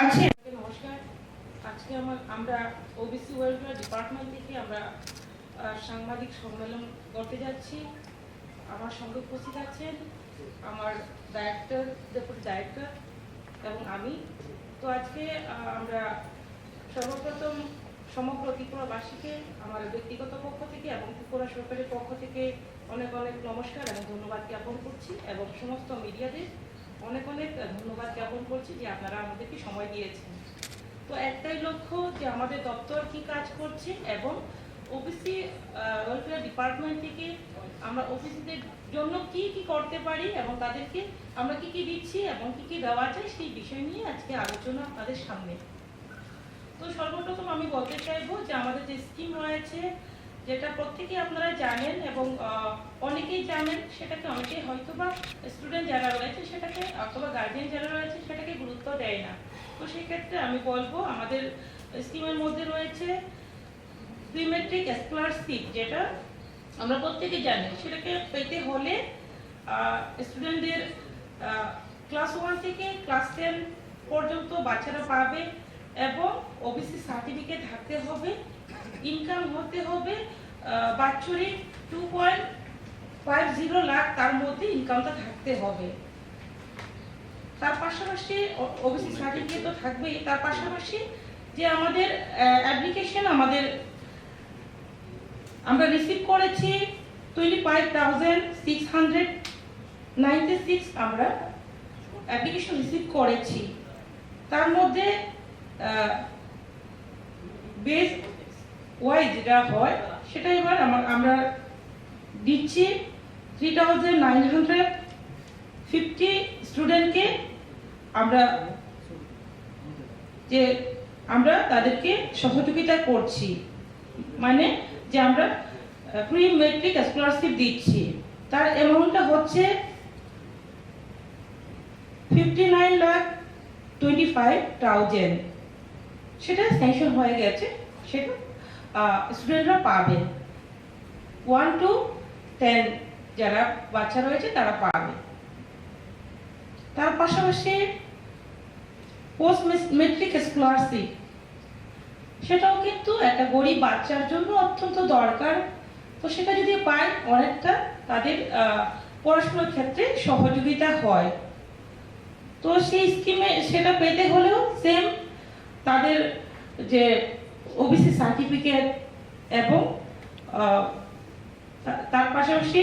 আছে। নমস্কার। আজকে আমরা ওবিসি ওয়েলফেয়ার ডিপার্টমেন্ট থেকে আমরা সাংবাদিক সম্মেলন করতে যাচ্ছি। আমার সঙ্গে উপস্থিত আছেন আমার ডাইরেক্টর, ডেপুটি ডাইরেক্টর এবং আমি। তো আজকে আমরা সর্বপ্রথম সমগ্র ত্রিপুরাবাসীকে আমার ব্যক্তিগত পক্ষ থেকে এবং ত্রিপুরা সরকারের পক্ষ থেকে অনেক অনেক নমস্কার এবং ধন্যবাদ জ্ঞাপন করছি এবং সমস্ত মিডিয়াদের অনেক অনেক ধন্যবাদ জ্ঞাপন করছি যে আপনারা আমাদেরকে সময় দিয়েছেন। তো একটাই লক্ষ্য যে আমাদের দপ্তর কি কাজ করছে এবং ওবিসি ওয়েলফেয়ার ডিপার্টমেন্ট থেকে আমরা ওবিসিদের জন্য কি কি করতে পারি এবং তাদেরকে আমরা কি কি দিচ্ছি এবং কি কি দেওয়া যায় সেই বিষয় নিয়ে আজকে আলোচনা আপনাদের সামনে। তো সর্বপ্রথম আমি বলতে চাইবো যে আমাদের যে স্কিম রয়েছে, যেটা প্রত্যেকেই আপনারা জানেন এবং অনেকেই জানেন, সেটাকে অনেকেই হয়তো বা স্টুডেন্ট যারা রয়েছে সেটাকে অথবা গার্জিয়ান যারা রয়েছে সেটাকে গুরুত্ব দেয় না। তো সেক্ষেত্রে আমি বলবো আমাদের স্কিমের মধ্যে রয়েছে প্রিমেট্রিক স্কলারশিপ, যেটা আমরা প্রত্যেকে জানি। সেটাকে পেতে হলে স্টুডেন্টদের ক্লাস 1 থেকে ক্লাস 10 পর্যন্ত বাচ্চারা পাবে এবং ওবিসি সার্টিফিকেট থাকতে হবে, ইনকাম হতে হবে বাৎসরিক 2.50 লাখ, তার মধ্যে ইনকামটা থাকতে হবে। তার পাশাপাশি ওবিসি সার্টিফিকেট তো থাকবেই, তার পাশাপাশি যে আমাদের অ্যাপ্লিকেশন আমরা রিসিভ করেছি 25,696 আমরা অ্যাপ্লিকেশন রিসিভ করেছি। তার মধ্যে বেস ওয়াইজ যেটা হয় সেটা এবার আমরা দিচ্ছি 3,950 স্টুডেন্টকে। আমরা তাদেরকে সহযোগিতা করছি, মানে যে আমরা প্রি মেট্রিক স্কলারশিপ দিচ্ছি। তার অ্যামাউন্টটা হচ্ছে 59,25,000। সেটা স্যাংশন হয়ে গেছে, সেটা স্টুডেন্টরা পাবে। 1 to 10 যারা বাচ্চা রয়েছে তারা পাবে। তার পাশাপাশি পোস্ট মেট্রিক স্কলারশিপ, সেটাও কিন্তু একটা গরিব বাচ্চার জন্য অত্যন্ত দরকার। তো সেটা যদি পায় অনেকটা তাদের পড়াশোনার ক্ষেত্রে সহযোগিতা হয়। তো সেই স্কিমে সেটা পেতে হলেও সেম তাদের যে ওবিসি সার্টিফিকেট এবং তার পাশাপাশি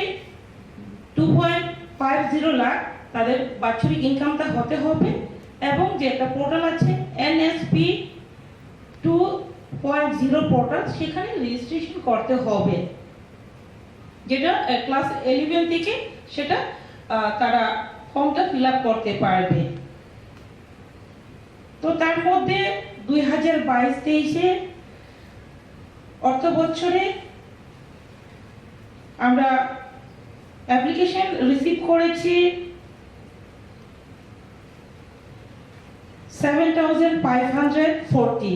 2.50 লাখ তাদের বাৎসরিক ইনকামটা হতে হবে এবং যে একটা পোর্টাল আছে NSP 2.0 পোর্টাল, সেখানে রেজিস্ট্রেশন করতে হবে, যেটা ক্লাস 11 থেকে সেটা তারা ফর্মটা ফিল আপ করতে পারবে। তো তার মধ্যে 2022-23 অর্থ বছরে আমরা অ্যাপ্লিকেশন রিসিভ করেছি 7,540,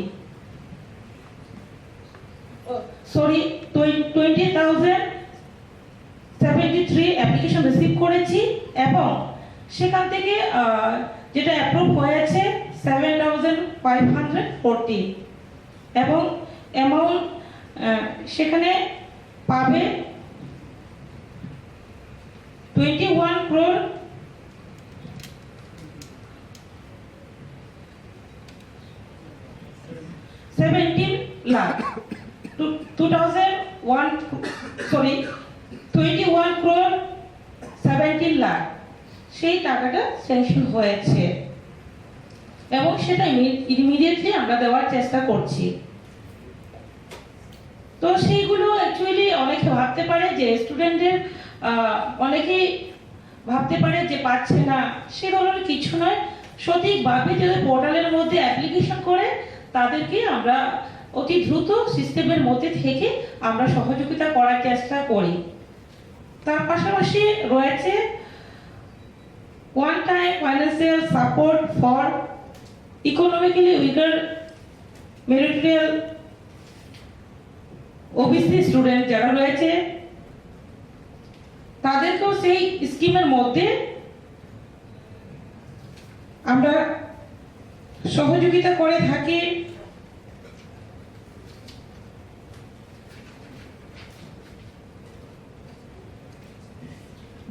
সরি 20,073 অ্যাপ্লিকেশন রিসিভ করেছি এবং সেখান থেকে যেটা অ্যাপ্রুভ হয়েছে 7,540 এবং অ্যামাউন্ট সেখানে পাবে 21 crore 17 lakh 21 crore 17 লাখ সেই টাকাটা স্যাংশন হয়েছে এবং সেটা ইমিডিয়েটলি আমরা দেওয়ার চেষ্টা করছি। তো সেইগুলো অ্যাকচুয়ালি অনেকে ভাবতে পারে যে স্টুডেন্টদের অনেকেই ভাবতে পারে যে পাচ্ছে না, সে ধরনের কিছু নয়। সঠিকভাবে যদি পোর্টালের মধ্যে অ্যাপ্লিকেশন করে তাদেরকে আমরা অতি দ্রুত সিস্টেমের মধ্যে থেকে আমরা সহযোগিতা করার চেষ্টা করি। তার পাশাপাশি রয়েছে one time financial support for economically weaker meritorious OBC student যারা রয়েছে তাদেরকেও সেই স্কিমের মধ্যে আমরা সহযোগিতা করে থাকে।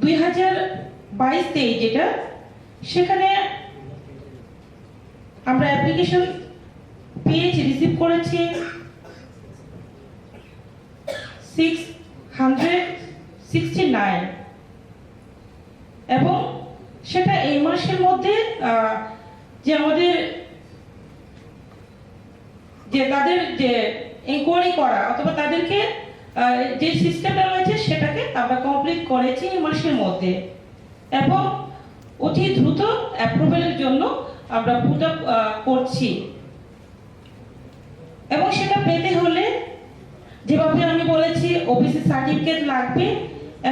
দুই 2022-23 যেটা, সেখানে আমরা অ্যাপ্লিকেশন পেয়েছি, রিসিভ করেছি 669, এবং সেটা এই মাসের মধ্যে যে আমাদের যে তাদের যে ইনকোয়ারি করা অথবা তাদেরকে যে সিস্টেমটা রয়েছে সেটাকে আমরা কমপ্লিট করেছি এই মাসের মধ্যে, এবং অতি দ্রুত অ্যাপ্রুভালের জন্য আমরা পুট আপ করছি। এবং সেটা পেতে হলে যেভাবে আমি বলেছি ওবিসি সার্টিফিকেট লাগবে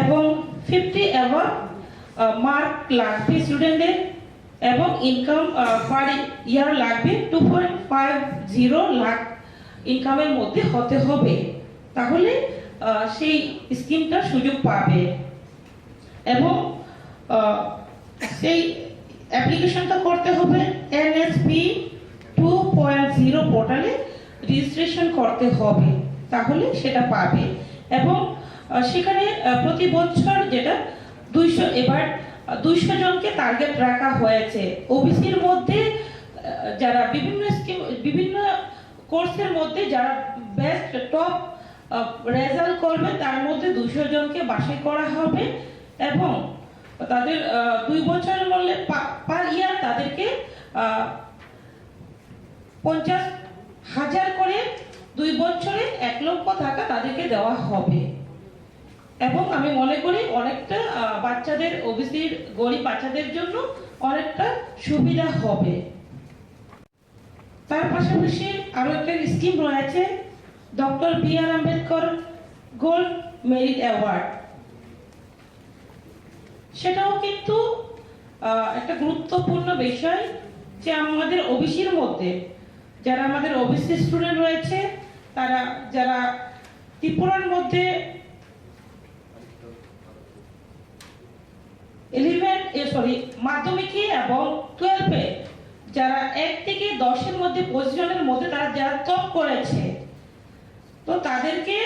এবং 50 অ্যাবাভ মার্ক লাগবে স্টুডেন্টদের, এবং ইনকাম পার ইয়ার লাগবে 2.50 লাখ ইনকামের মধ্যে হতে হবে, তাহলে সেই স্কিমটার সুযোগ পাবে। এবং সেই অ্যাপ্লিকেশনটা করতে হবে NSP 2.0 পোর্টালে রেজিস্ট্রেশন করতে হবে, তাহলে সেটা পাবে। এবং সেখানে প্রতি বছর যেটা 200, এবার 200 জনকে টার্গেট রাখা হয়েছে ওবিসির মধ্যে, যারা বিভিন্ন স্কিম বিভিন্ন কোর্সের মধ্যে যারা বেস্ট টপ রেজাল্ট করবে তার মধ্যে 200 জনকে বাছাই করা হবে, এবং তাদের 2 বছরের মধ্যে পার ইয়ার তাদেরকে 50,000 করে 2 বছরে 1 লক্ষ টাকা তাদেরকে দেওয়া হবে। এবং আমি মনে করি অনেকটা বাচ্চাদের, ওবিসির গরিব বাচ্চাদের জন্য অনেকটা সুবিধা হবে। তার পাশাপাশি আরো একটা স্কিম রয়েছে doctor B.R.. Ambedkar gold merit award. সেটাও কিন্তু একটা গুরুত্বপূর্ণ বিষয় যে আমাদের ওবিসির মধ্যে যারা আমাদের ওবিসি স্টুডেন্ট রয়েছে, তারা যারা ত্রিপুরার মধ্যে 11 মাধ্যমিকে এবং 12-এ যারা 1 থেকে 10-এর মধ্যে পজিশনের মধ্যে তারা যারা টপ করেছে, তো তাদেরকে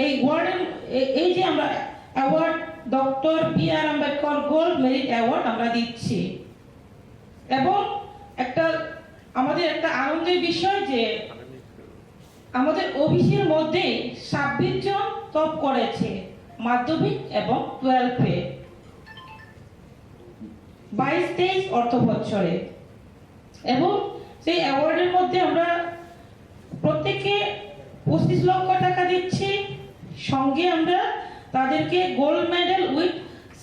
এই ওয়ার্ডের এই যে আমরা award doctor B.R.. Ambedkar gold merit award আমরা দিচ্ছি। এবং একটা আমাদের একটা আনন্দের বিষয় যে আমাদের ওবিসির মধ্যে 26 জন টপ করেছে মাধ্যমিক এবং 12-এ 22-23 অর্থ বছরে। এবং সেই অ্যাওয়ার্ডের মধ্যে আমরা প্রত্যেককে 25 লক্ষ টাকা দিচ্ছি, সঙ্গে আমরা তাদেরকে গোল্ড মেডেল উইথ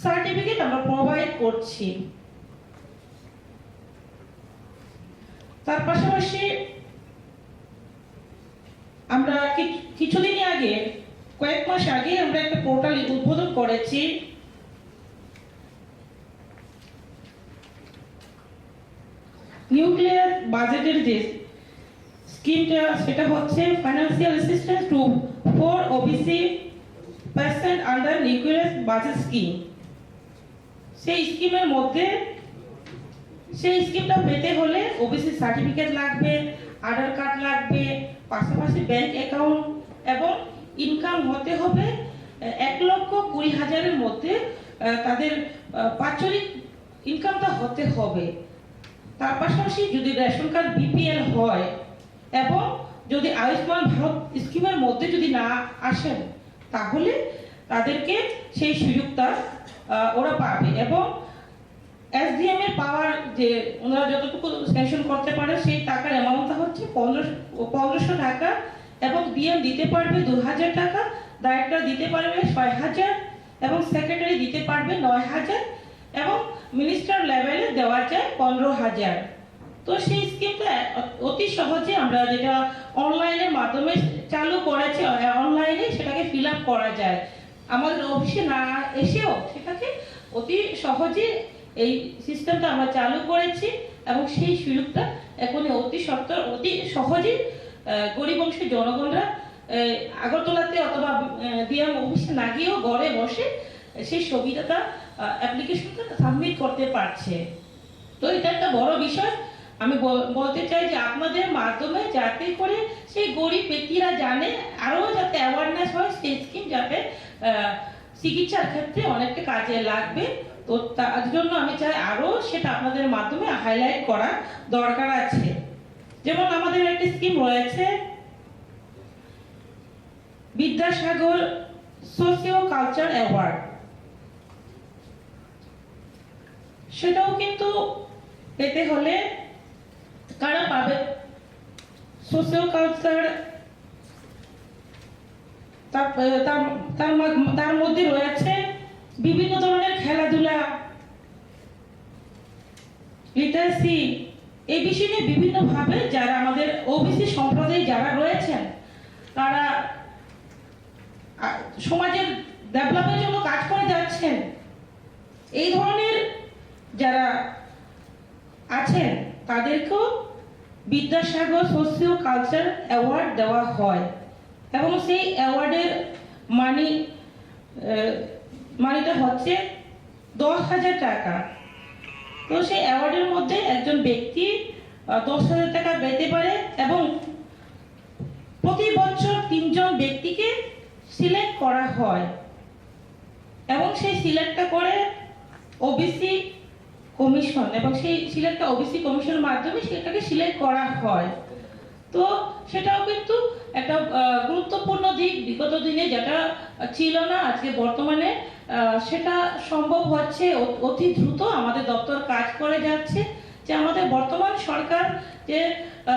সার্টিফিকেট আমরা প্রোভাইড করছি। তার পাশাপাশি আমরা কিছুদিন আগে, কয়েক মাস আগে আমরা একটা পোর্টাল উদ্বোধন করেছি, নিউক্লিয়ার বাজেটের যে স্কিমটা, সেটা হচ্ছে financial assistance two 4 OBC person under nuclear budget scheme. সেই স্কিমের মধ্যে সেই স্কিমটা পেতে হলে ওবিসি সার্টিফিকেট লাগবে, আধার কার্ড লাগবে, পাশাপাশি ব্যাংক অ্যাকাউন্ট, এবং ইনকাম হতে হবে 1,20,000-এর মধ্যে, তাদের বাৎসরিক ইনকামটা হতে হবে। তার পাশাপাশি যদি রেশন কার্ড BPL হয় এবং যদি আয়ুষ্মান ভারত স্কিমের মধ্যে যদি না আসেন, তাহলে তাদেরকে সেই সুযোগটা ওরা পাবে। এবং SDM এর পাওয়ার যে ওনারা যতটুকু স্যাংশন করতে পারে সেই টাকার অ্যামাউন্টটা হচ্ছে 1500 টাকা, এবং DM দিতে পারবে 2000 টাকা, ডাইরেক্টর দিতে পারবে 6000, এবং সেক্রেটারি দিতে পারবে 9000, এবং মিনিস্টার লেভেলে দেওয়া যায় 15000। তো সেই স্কিমটা অতি সহজে আমরা যেটা অনলাইনের মাধ্যমে চালু করেছি, অনলাইনে সেটাকে ফিল আপ করা যায়, আমাদের অফিসে না এসেও সেটাকে অতি সহজে এই সিস্টেমটা আমরা চালু করেছি। এবং সেই সুযোগটা এখন অতি সহজে গরিব অংশের জনগণরা আগরতলাতে অথবা DM অফিসে না গিয়েও ঘরে বসে সেই সুবিধাটা অ্যাপ্লিকেশনটা সাবমিট করতে পারছে। তো এটা একটা বড় বিষয়। আমি বলতে চাই যে আপনাদের মাধ্যমে যাতে করে সেই গরিব ব্যক্তিরা জানে, আরও যাতে অ্যাওয়ারনেস হয়, সেই স্কিম যাতে চিকিৎসার ক্ষেত্রে অনেকটা কাজে লাগবে। তো তার জন্য আমি চাই আরও সেটা আপনাদের মাধ্যমে হাইলাইট করা দরকার আছে। যেমন আমাদের একটি স্কিম রয়েছে বিদ্যাসাগর সোশিও কালচার অ্যাওয়ার্ড, সেটাও কিন্তু পেতে হলে কারা পাবে? সোশিও কালচার তার মধ্যে রয়েছে বিভিন্ন ধরনের খেলাধুলা, লিটারেসি, এই বিষয় নিয়ে বিভিন্নভাবে যারা আমাদের ওবিসি সম্প্রদায় যারা রয়েছেন তারা সমাজের ডেভেলপের জন্য কাজ করে যাচ্ছেন, এই ধরনের যারা আছেন তাদেরকেও বিদ্যাসাগর সোশিও কালচার অ্যাওয়ার্ড দেওয়া হয় এবং সেই অ্যাওয়ার্ডের মানিটা হচ্ছে 10,000 টাকা। তো সেই অ্যাওয়ার্ডের মধ্যে একজন ব্যক্তি 10,000 টাকা পেতে পারে এবং প্রতি বছর 3 জন ব্যক্তিকে সিলেক্ট করা হয় এবং সেই সিলেক্টটা করে ওবিসি কমিশন, এবং সেই সিলেক্টটা ওবিসি কমিশনের মাধ্যমে সেটাকে সিলেক্ট করা হয়। তো সেটাও কিন্তু একটা গুরুত্বপূর্ণ দিক, বিগত দিনে যেটা ছিল না, আজকে বর্তমানে সেটা সম্ভব হচ্ছে। অতি দ্রুত আমাদের দপ্তর কাজ করে যাচ্ছে যে আমাদের বর্তমান সরকার যে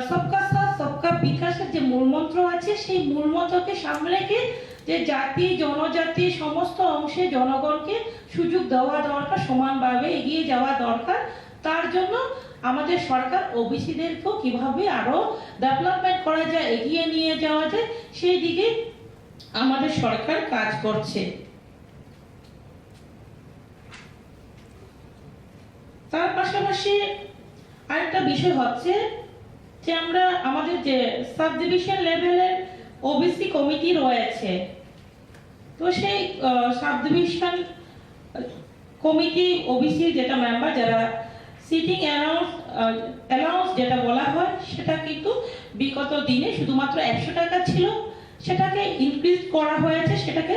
সবকা সাথ সবকা বিকাশের যে মূলমন্ত্র আছে, সেই মূলমন্ত্রকে সামনে রেখে যে জাতি জনজাতি সমস্ত অংশে জনগণকে সুযোগ দেওয়া দরকার, সমানভাবে এগিয়ে যাওয়া দরকার। তার জন্য আমাদের সরকার ওবিসিদেরকেও কিভাবে আরো ডেভেলপমেন্ট করা যায়, এগিয়ে নিয়ে যাওয়া যায়, সেই দিকে আমাদের সরকার কাজ করছে। তার পাশাপাশি আরেকটা বিষয় হচ্ছে যে আমরা আমাদের যে সাব ডিভিশন লেভেলের ওবিসি কমিটি রয়েছে, তো সেই সাব ডিভিশন কমিটি ওবিসি যেটা মেম্বার যারা সিটিং অ্যালাউন্স যেটা বলা হয়, সেটা কিন্তু বিগত দিনে শুধুমাত্র 100 টাকা ছিল, সেটাকে ইনক্রিজ করা হয়েছে, সেটাকে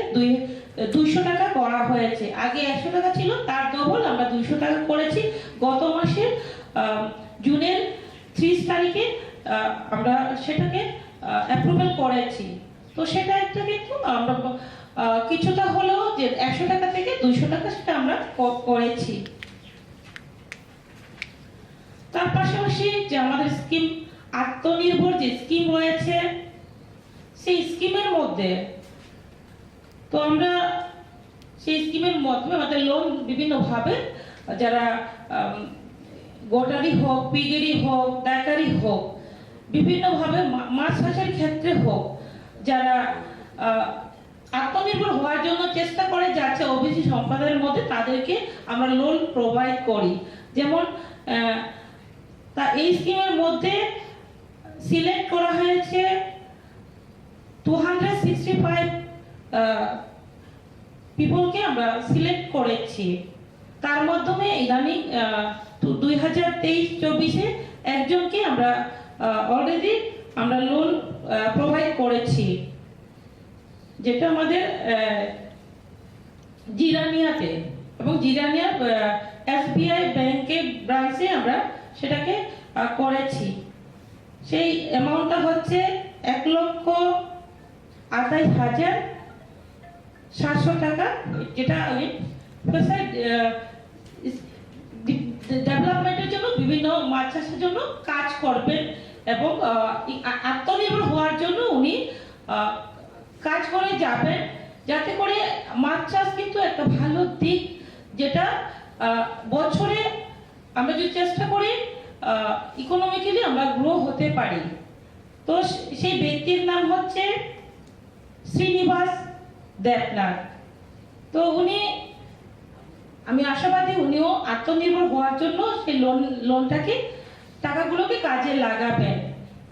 200 টাকা করা হয়েছে। আগে 100 টাকা ছিল, তার ডবল আমরা 200 টাকা করেছি। গত মাসের জুনের 30 তারিখে আমরা সেটাকে অ্যাপ্রুভাল করেছি। তো সেটা একটা কিন্তু আমরা কিছুটা হলেও যে 100 টাকা থেকে 200 টাকা সেটা আমরা করেছি। তার পাশাপাশি যে আমাদের স্কিম আত্মনির্ভর যে স্কিম রয়েছে, সেই স্কিমের মধ্যে তো আমরা সেই স্কিমের মাধ্যমে আমাদের লোন বিভিন্নভাবে যারা গোটারি হোক, পিগেরি হোক, ডাকারি হোক, বিভিন্নভাবে মাছ চাষের ক্ষেত্রে হোক, যারা আত্মনির্ভর হওয়ার জন্য চেষ্টা করে যাচ্ছে ওবিসি সম্প্রদায়ের মধ্যে, তাদেরকে আমরা লোন প্রোভাইড করি। যেমন তা এই স্কিমের মধ্যে সিলেক্ট করা হয়েছে 265 পিপলকে আমরা সিলেক্ট করেছি। তার মাধ্যমে ইদানিং 2023-24-এ একজনকে আমরা অলরেডি আমরা লোন প্রোভাইড করেছি, যেটা আমাদের জিরানিয়াতে, এবং জিরানিয়া SBI ব্যাংকের ব্রাঞ্চে আমরা সেটাকে করেছি। সেই অ্যামাউন্টটা হচ্ছে 1,28,700 টাকা, যেটা ডেভেলপমেন্টের জন্য বিভিন্ন মাছ চাষের জন্য কাজ করবেন এবং আত্মনির্ভর হওয়ার জন্য উনি কাজ করে যাবেন, যাতে করে মাছ চাষ কিন্তু একটা ভালো দিক, যেটা বছরে আমরা যদি চেষ্টা করি ইকোনমিক্যালি আমরা গ্রো হতে পারি। তো সেই ব্যক্তির নাম হচ্ছে শ্রীনিবাস দেবনাথ। তো উনি, আমি আশাবাদী উনিও আত্মনির্ভর হওয়ার জন্য সেই লোনটাকে টাকাগুলোকে কাজে লাগাবেন।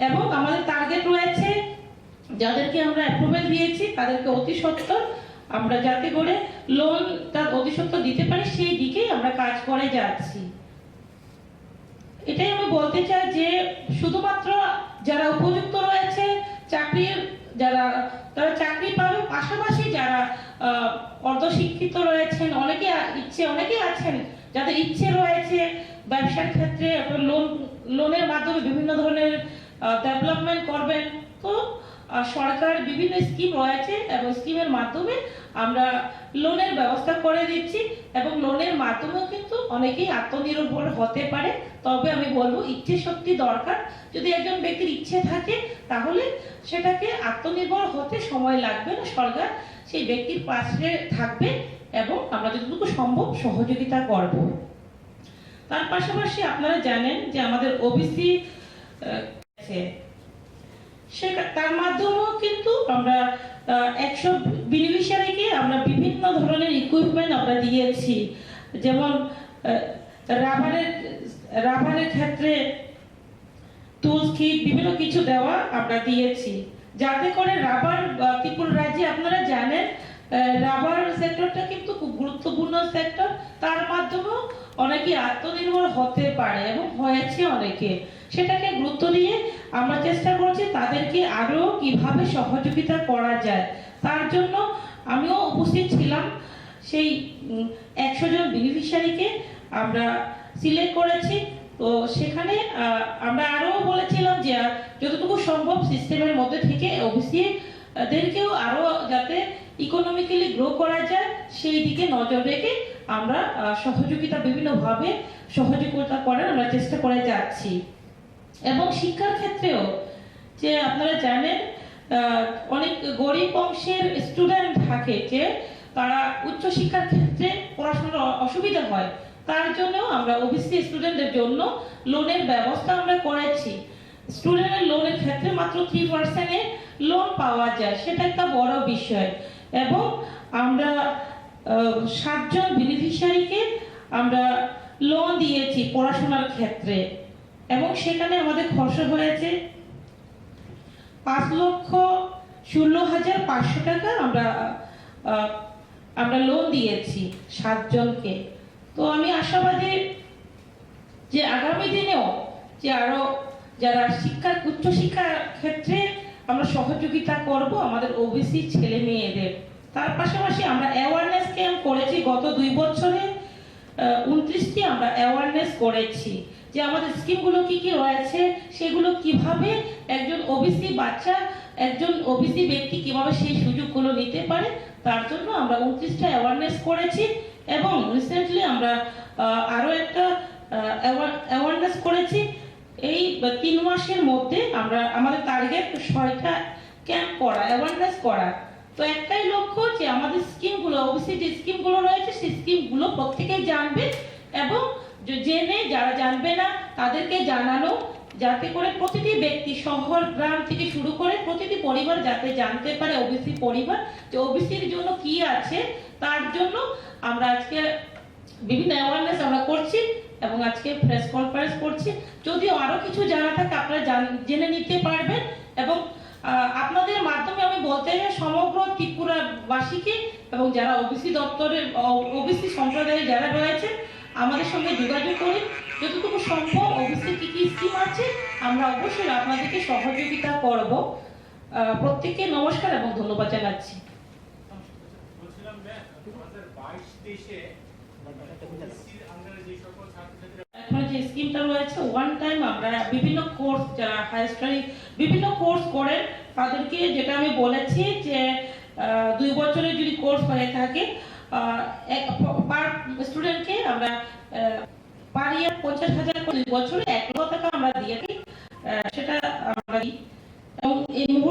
এবং আমাদের টার্গেট রয়েছে যাদেরকে আমরা অ্যাপ্রুভাল দিয়েছি তাদেরকে অতি সত্বর আমরা যাতে করে লোনটা অতি সত্বর দিতে পারি, সেই দিকেই আমরা কাজ করে যাচ্ছি। এটাই আমি বলতে বলতে চাই যে শুধুমাত্র যারা উপযুক্ত রয়েছে চাকরির যারা তারা চাকরি পাবে, পাশাপাশি যারা অর্ধশিক্ষিত রয়েছেন, অনেকে আছেন যাদের ইচ্ছে রয়েছে ব্যবসার ক্ষেত্রে লোনের মাধ্যমে বিভিন্ন ধরনের ডেভেলপমেন্ট করবেন। তো সরকার বিভিন্ন স্কিম রয়েছে এবং স্কিমের মাধ্যমে আমরা লোনের ব্যবস্থা করে দিচ্ছি এবং লোনের মাধ্যমেও কিন্তু অনেকেই আত্মনির্ভর হতে পারে। তবে আমি বলবো ইচ্ছে শক্তি দরকার। যদি একজন ব্যক্তির ইচ্ছে থাকে তাহলে সেটাকে আত্মনির্ভর হতে সময় লাগবে না, সরকার সেই ব্যক্তির পাশে থাকবে এবং আমরা যতটুকু সম্ভব সহযোগিতা করব। তার পাশাপাশি আপনারা জানেন যে আমাদের ওবিসি তার মাধ্যমেও কিন্তু আমরা 100 বেনিফিশিয়ারিকে আমরা বিভিন্ন ধরনের ইকুইপমেন্ট আমরা দিয়েছি, যেমন রাবারের ক্ষেত্রে টুলস কিট বিভিন্ন কিছু দেওয়া আমরা দিয়েছি, যাতে করে রাবার ত্রিপুরা রাজ্যে আপনারা জানেন রাবার সেক্টরটা কিন্তু খুব গুরুত্বপূর্ণ সেক্টর। তার মাধ্যমেও অনেকে আত্মনির্ভর হতে পারে এবং হয়েছে অনেকে। সেটাকে গুরুত্ব দিয়ে আমরা চেষ্টা করছি তাদেরকে আরো কিভাবে সহযোগিতা করা যায়। তার জন্য আমিও উপস্থিত ছিলাম। সেই 100 জন বেনিফিশিয়ারিকে আমরা সিলেক্ট করেছি। তো সেখানে আমরা আরো বলেছিলাম যে যতটুকু সম্ভব সিস্টেমের মধ্যে থেকে ওবিসি দেরকেও আরো যাতে ইকোনমিক্যালি গ্রো করা যায় সেই দিকে নজর রেখে আমরা সহযোগিতা বিভিন্নভাবে সহযোগিতা করার আমরা চেষ্টা করে যাচ্ছি। এবং শিক্ষার ক্ষেত্রেও যে আপনারা জানেন অনেক গরিব অংশের স্টুডেন্ট থাকে যে তারা উচ্চশিক্ষার ক্ষেত্রে পড়াশোনার অসুবিধা হয়, তার জন্য আমরা ওবিসি স্টুডেন্টদের জন্য লোনের ব্যবস্থা আমরা করেছি। স্টুডেন্টের লোনের ক্ষেত্রে মাত্র 3% লোন পাওয়া যায়, সেটা একটা বড় বিষয়। এবং আমরা 7 জন বেনিফিশিয়ারিকে আমরা লোন দিয়েছি পড়াশোনার ক্ষেত্রে এবং সেখানে আমাদের খরচ হয়েছে 5,16,500 টাকা আমরা লোন দিয়েছি 7 জনকে। তো আমি আশাবাদী যে আগামী দিনেও যে আরো যারা উচ্চশিক্ষার ক্ষেত্রে আমরা সহযোগিতা করব আমাদের ওবিসি ছেলে মেয়েদের। তার পাশাপাশি আমরা অ্যাওয়ারনেস ক্যাম্প করেছি গত 2 বছরে 29টি আমরা অ্যাওয়ারনেস করেছি যে আমাদের স্কিমগুলো কি কি রয়েছে, সেগুলো কিভাবে একজন ওবিসি বাচ্চা একজন ওবিসি ব্যক্তি কিভাবে সেই সুযোগগুলো নিতে পারে। তার জন্য আমরা 29টা অ্যাওয়ারনেস করেছি এবং রিসেন্টলি আমরা আরো একটা অ্যাওয়ারনেস করেছি। এই 3 মাসের মধ্যে আমরা আমাদের টার্গেট 6টা ক্যাম্প করা, অ্যাওয়ারনেস করা। তো একটাই লক্ষ্য যে আমাদের স্কিমগুলো ওবিসি যে স্কিমগুলো রয়েছে সেই স্কিমগুলো প্রত্যেকে জানবে এবং জেনে যারা জানবে না তাদেরকে জানানো, যাতে করে প্রতিটি ব্যক্তি শহর গ্রাম থেকে শুরু করে প্রতিটি পরিবার যাতে জানতে পারে ওবিসি পরিবার যে ওবিসির জন্য কি আছে। তার জন্য আমরা আজকে বিভিন্ন অ্যাওয়ারনেস আমরা করছি এবং আজকে প্রেস কনফারেন্স করছি। যদিও আরো কিছু জানা থাকে আপনারা জেনে নিতে পারবেন এবং আপনাদের মাধ্যমে আমি বলতে চাই সমগ্র ত্রিপুরাবাসীকে এবং যারা ওবিসি দপ্তরের ওবিসি সম্প্রদায়ে যারা রয়েছে আমাদের সঙ্গে যোগাযোগ করে যতটুকু সম্ভব ওবিসি কি কি স্কিম আছে আমরা অবশ্যই আপনাদেরকে সহযোগিতা করব। প্রত্যেককে নমস্কার এবং ধন্যবাদ জানাচ্ছি। এখন যে স্কিমটা রয়েছে ওয়ান টাইম আমরা বিভিন্ন কোর্স যারা হায়ার স্টাডি বিভিন্ন কোর্স করে তাদেরকে, যেটা আমি বলেছি যে 2 বছরের যদি কোর্স হয়ে থাকে পার স্টুডেন্টকে আমরা পার ইয়ার 50,000 করে 2 বছরে 1 লক্ষ টাকা আমরা দিয়ে দিই, সেটা আমরা দিই। এবং এই মুহূর্তে